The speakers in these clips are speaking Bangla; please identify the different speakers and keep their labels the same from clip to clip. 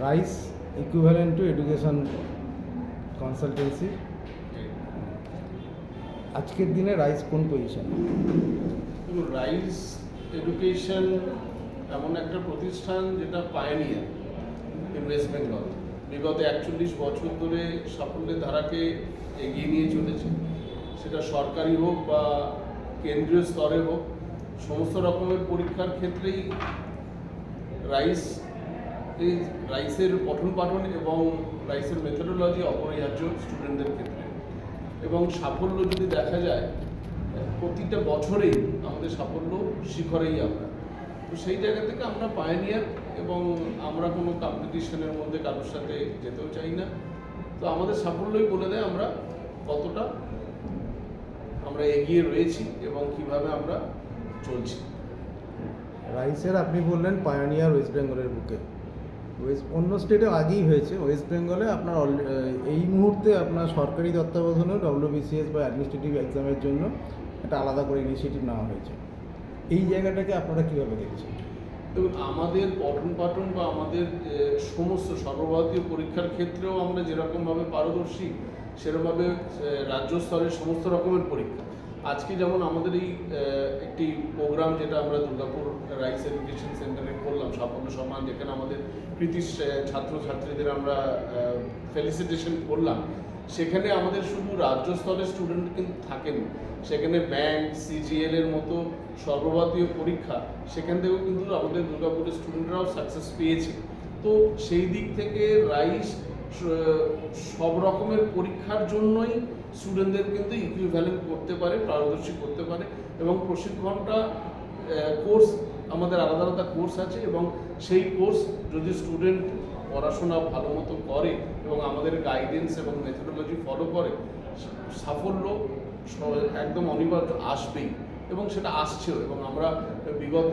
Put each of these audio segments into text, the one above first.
Speaker 1: Rice equivalent to education consultancy. আজকের দিনে রাইস কোন পজিশন?
Speaker 2: রাইস এডুকেশন এমন একটা প্রতিষ্ঠান যেটা পায়োনিয়ার ইন ওয়েস্ট বেঙ্গল। বিগত 41 বছর ধরে সাফল্যের ধারাকে এগিয়ে নিয়ে চলেছে, সেটা সরকারি হোক বা কেন্দ্রীয় স্তরে হোক। সমস্ত রকমের পরীক্ষার ক্ষেত্রেই রাইসের পঠন পাঠন এবং রাইসের মেথোডোলজি অপরিহার্য স্টুডেন্টদের ক্ষেত্রে। এবং সাফল্য যদি দেখা যায়, প্রতিটা বছরেই আমাদের সাফল্য শিখরেই আমরা। তো সেই জায়গা থেকে আমরা পায়োনিয়ার, এবং আমরা কোনো কম্পিটিশনের মধ্যে কারোর সাথে যেতেও চাই না। তো আমাদের সাফল্যই বলে দেয় আমরা কতটা আমরা এগিয়ে রয়েছি এবং কিভাবে আমরা চলছি।
Speaker 1: রাইসের আপনি বললেন পায়োনিয়ার ওয়েস্ট বেঙ্গলের বুকে। অন্য স্টেটে আগেই হয়েছে, ওয়েস্ট বেঙ্গলে আপনার এই মুহূর্তে আপনার সরকারি তত্ত্বাবধানে WBCS বা অ্যাডমিনিস্ট্রেটিভ এক্সামের জন্য একটা আলাদা করে ইনিশিয়েটিভ নেওয়া হয়েছে। এই জায়গাটাকে আপনারা কীভাবে দেখছেন?
Speaker 2: দেখুন, আমাদের পঠন পাঠন বা আমাদের সমস্ত সর্বভারতীয় পরীক্ষার ক্ষেত্রেও আমরা যেরকমভাবে পারদর্শী, সেরকমভাবে রাজ্য স্তরের সমস্ত রকমের পরীক্ষা। আজকে যেমন আমাদের এই একটি প্রোগ্রাম যেটা আমরা দুর্গাপুর রাইস এডুকেশন সেন্টারে করলাম, সাফল্য সম্মান, যেখানে আমাদের কৃতি ছাত্রছাত্রীদের আমরা ফেলিসিটেশন করলাম, সেখানে আমাদের শুধু রাজ্য স্তরের স্টুডেন্ট কিন্তু থাকেনি, সেখানে ব্যাংক, CGL এর মতো সর্বভারতীয় পরীক্ষা, সেখান থেকেও কিন্তু আমাদের দুর্গাপুরের স্টুডেন্টরাও সাকসেস পেয়েছে। তো সেই দিক থেকে রাইস সব রকমের পরীক্ষার জন্যই স্টুডেন্টদের কিন্তু ইকুইভ্যালেন্ট করতে পারে, পারদর্শী করতে পারে। এবং প্রশিক্ষণটা কোর্স, আমাদের আলাদা আলাদা কোর্স আছে, এবং সেই কোর্স যদি স্টুডেন্ট পড়াশোনা ভালো মতো করে এবং আমাদের গাইডেন্স এবং মেথোডোলজি ফলো করে, সাফল্য একদম অনিবার্য আসবেই, এবং সেটা আসছেও। এবং আমরা বিগত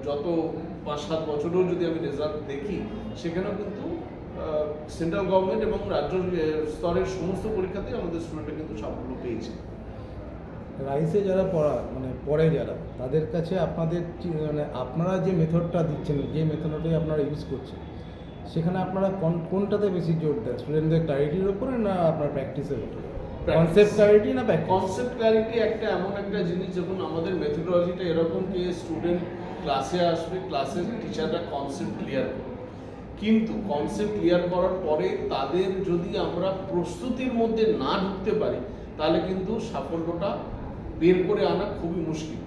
Speaker 2: যত 5-7 বছরেও যদি আমি রেজাল্ট দেখি, সেখানেও কিন্তু সেন্ট্রাল গভর্নমেন্ট এবং রাজ্য স্তরের সমস্ত পরীক্ষাতেই আমাদের স্টুডেন্টরা কিন্তু সাফল্য পেয়েছে।
Speaker 1: রাইসে যারা পড়ে যারা, তাদের কাছে আপনাদের আপনারা যে মেথডটা দিচ্ছেন, যে মেথডটাই আপনারা ইউজ করছেন, সেখানে আপনারা কোনটাতে বেশি জোর দেন? স্টুডেন্টদের ক্ল্যারিটির উপরে না আপনার প্র্যাকটিসের উপরে? কনসেপ্ট ক্ল্যারিটি না প্র্যাকটিস?
Speaker 2: কনসেপ্ট ক্ল্যারিটি এমন একটা জিনিস, যখন আমাদের মেথোডোলজিটা এরকম যে স্টুডেন্ট ক্লাসে আসবে, ক্লাসের টিচাররা কনসেপ্ট ক্লিয়ার করবে, কিন্তু কনসেপ্ট ক্লিয়ার করার পরে তাদের যদি আমরা প্রস্তুতির মধ্যে না ঢুকতে পারি, তাহলে কিন্তু সাফল্যটা বের করে আনা খুবই মুশকিল।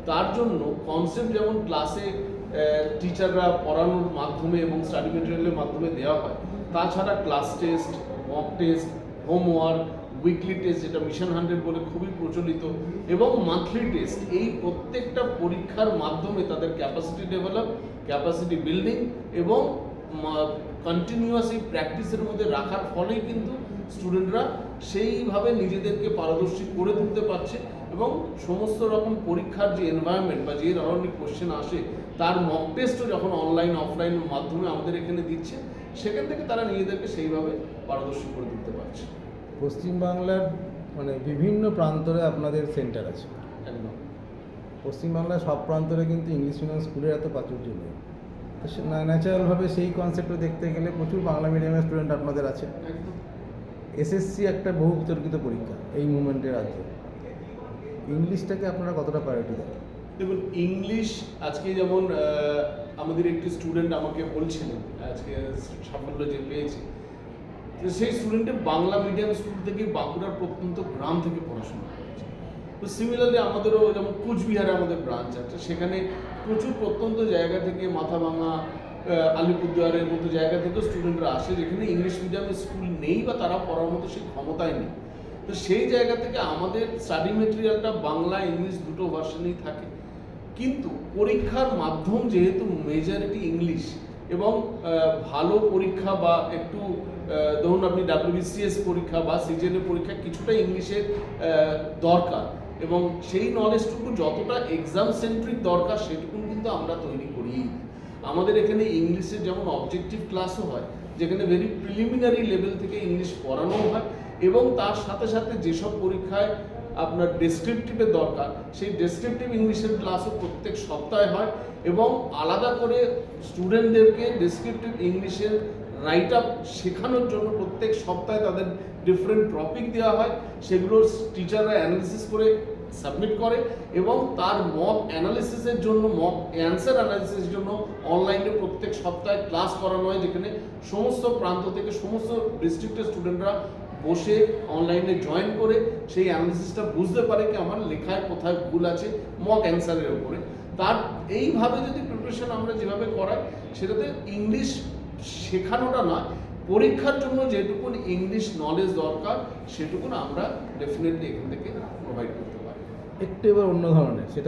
Speaker 2: তার জন্য কনসেপ্ট যেমন ক্লাসে টিচাররা পড়ানোর মাধ্যমে এবং স্টাডি মেটেরিয়ালের মাধ্যমে দেওয়া হয়, তাছাড়া class test, mock test, homework, weekly test যেটা মিশন 100 বলে খুবই প্রচলিত, এবং মান্থলি টেস্ট, এই প্রত্যেকটা পরীক্ষার মাধ্যমে তাদের ক্যাপাসিটি ডেভেলপ, ক্যাপাসিটি বিল্ডিং এবং কন্টিনিউয়াস এই প্র্যাকটিসের মধ্যে রাখার ফলেই কিন্তু স্টুডেন্টরা সেইভাবে নিজেদেরকে পারদর্শী করে তুলতে পারছে। এবং সমস্ত রকম পরীক্ষার যে এনভায়রনমেন্ট বা যে ধরনের কোশ্চেন আসে, তার মক টেস্টও যখন অনলাইন অফলাইন মাধ্যমে আমাদের এখানে দিচ্ছে, সেখান থেকে তারা নিজেদেরকে সেইভাবে পারদর্শী করে তুলতে পারছে।
Speaker 1: পশ্চিমবাংলার বিভিন্ন প্রান্তরে আপনাদের সেন্টার আছে।
Speaker 2: একদম।
Speaker 1: পশ্চিমবাংলার সব প্রান্তরে কিন্তু ইংলিশ মিডিয়াম স্কুলের এত প্রাচুর্য নেই। ন্যাচারালভাবে সেই কনসেপ্টে দেখতে গেলে প্রচুর বাংলা মিডিয়ামের স্টুডেন্ট আপনাদের আছে।
Speaker 2: একদম।
Speaker 1: SSC একটা বহু বিতর্কিত পরীক্ষা এই মুভমেন্টের রাজ্যে। ইংলিশটাকে আপনারা কতটা প্রায়োরিটি দেন?
Speaker 2: দেখুন, ইংলিশ আজকে যেমন আমাদের একটি স্টুডেন্ট আমাকে বলছিলেন আজকে সাফল্য যে পেয়েছে, সেই স্টুডেন্টের বাংলা মিডিয়াম স্কুল থেকে বাঁকুড়ার প্রত্যন্ত গ্রাম থেকে পড়াশোনা করেছে। তো সিমিলারলি আমাদেরও যেমন কোচবিহারে আমাদের ব্রাঞ্চ আছে, সেখানে প্রচুর প্রত্যন্ত জায়গা থেকে, মাথাভাঙা, আলিপুরদুয়ারের মতো জায়গা থেকেও স্টুডেন্টরা আসে, যেখানে ইংলিশ মিডিয়ামের স্কুল নেই বা তারা পড়ার মতো সেই ক্ষমতাই নেই। তো সেই জায়গা থেকে আমাদের স্টাডি মেটেরিয়ালটা বাংলা ইংলিশ দুটো ভার্সনেই থাকে, কিন্তু পরীক্ষার মাধ্যম যেহেতু মেজরিটি ইংলিশ, এবং ভালো পরীক্ষা বা একটু ধরুন আপনি WBCS পরীক্ষা বা CGL পরীক্ষা কিছুটা ইংলিশের দরকার, এবং সেই নলেজটুকু যতটা এক্সাম সেন্ট্রিক দরকার সেটুকু কিন্তু আমরা তৈরি করি। আমাদের এখানে ইংলিশের যেমন অবজেক্টিভ ক্লাসও হয়, যেখানে ভেরি প্রিলিমিনারি লেভেল থেকে ইংলিশ পড়ানো হয়, এবং তার সাথে সাথে যেসব পরীক্ষায় আপনার ডেসক্রিপটিভের দরকার, সেই ডেসক্রিপটিভ ইংলিশের ক্লাসও প্রত্যেক সপ্তাহে হয়। এবং আলাদা করে স্টুডেন্টদেরকে ডেসক্রিপটিভ ইংলিশের রাইট আপ শেখানোর জন্য প্রত্যেক সপ্তাহে তাদের ডিফারেন্ট টপিক দেওয়া হয়, সেগুলো টিচাররা অ্যানালিসিস করে সাবমিট করে এবং তার মক অ্যানালিসিসের জন্য, মক অ্যান্সার অ্যানালিসিসের জন্য অনলাইনে প্রত্যেক সপ্তাহে ক্লাস করানো হয়, যেখানে সমস্ত প্রান্ত থেকে সমস্ত ডিস্ট্রিক্টের স্টুডেন্টরা বসে অনলাইনে জয়েন করে সেই অ্যানালিসিসটা বুঝতে পারে কি আমার লেখায় কোথায় ভুল আছে মক অ্যান্সারের উপরে। তার এইভাবে যদি প্রিপারেশন আমরা যেভাবে করাই, সেটাতে ইংলিশ শেখানোটা নয়, পরীক্ষার জন্য যেটুকুন ইংলিশ নলেজ দরকার সেটুকুন আমরা ডেফিনেটলি এখান থেকে প্রোভাইড করতে পারি।
Speaker 1: একটু এবার অন্য ধরনের, সেটা